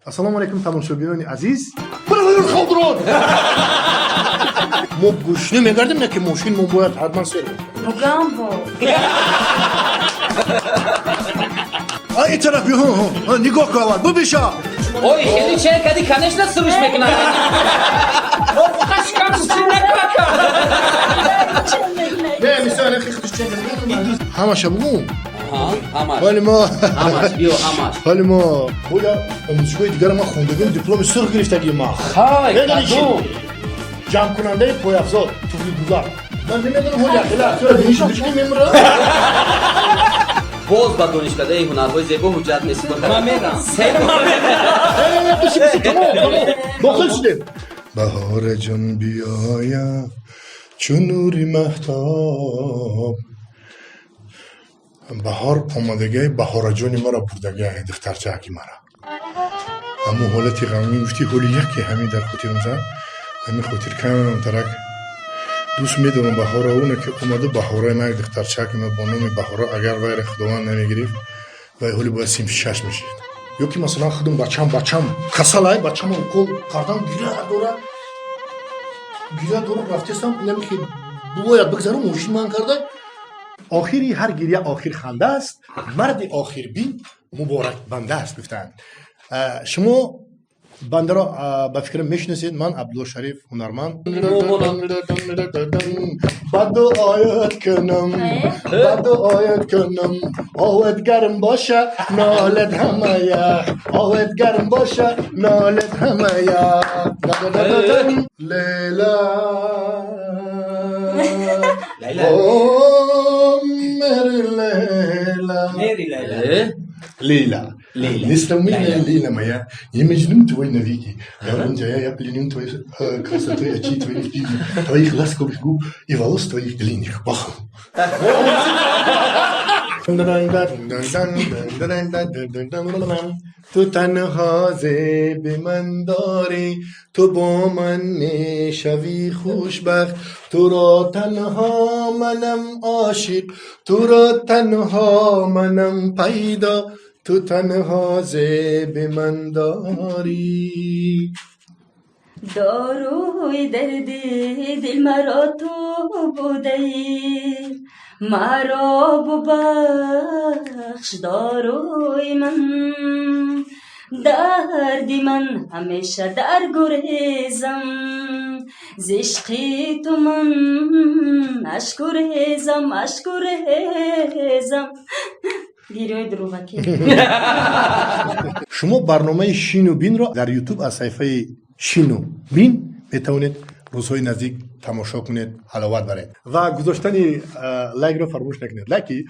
Assalomu alaykum tomoshabinoni aziz. Birovlar qoldirib. Mo go'shtni megardim ki moshin mo boyat hadman seri. Mugambo. Ay taraf yo. Ha nigah kavar. Bu bişa. Oy, хели чай кади конечно срыш мекунад. О, қашкам синак бака. Ne misal xix düşecek. Hamaşa bu. Ha, hamаш. Halima. Hamаш, биё hamаш. Halima. Bu ya ömrüşkoy digar ma xondagim diplom sırf giriştagi ma. Hay, Neden каду. Cam kunanda poyafzod tufli buzar. Ben demedim hoca xila söyle işin düşkün memura. Боз ба донишгоҳаи ҳунарҳои зебо ҳуҷҷат месипорад. Ман мерам. Dokuz şiddet. Bahar can biyaya çunuri mehtap. Bahar omadagi bahorajoni mara burdagi diftarchaki mara. Ammo holati g'amgin gufti holi yaki hami dar xotirimza. Hami xotir kamam tarak. دوست میدونم بهار اونه که اومده بهاره من دخترچه که من با نام بهاره اگر غیر خداوند نمیگریف و حالی باید سیم شش میشید یا که مثلا خودم بچم کسالای بچم کل کردم گیره دورا رفتستم اینم که باید بگذارم موشین من کرده آخری هر گریه آخر خنده است مرد آخر بین مبارک بنده است گفتند شما بنده را به فکرم میشناسید من عبدالله شریف هنرمند بدو آیت کنم آوت گرم باشه نالت همه آوت گرم باشه نالت همه لیلا Meri Leyla. Leyla. Нестомная Лейла моя, я мечтам твой навеки. Я ванжая, я пленен твоей красотой, очи твоих дивных, твоих ласковых губ и волос твоих длинных пахом. تو تنها زیب من داری تو با من میشوی خوشبخت تو را تنها منم عاشق تو را تنها منم پیدا تو تنها زیب من داری داروی درد دل مرا تو بودی مرا ببخش داروی من دردی من همیشه در گریزم ز عشقی تو من اشک ریزم گیروی دروغکی شما برنامه شینو بین را در یوتیوب از صفحه شینو بین میتونید روزهای نزدیک تماشا کنید حلاوت برید و گذاشتن لایک رو فراموش نکنید لایکی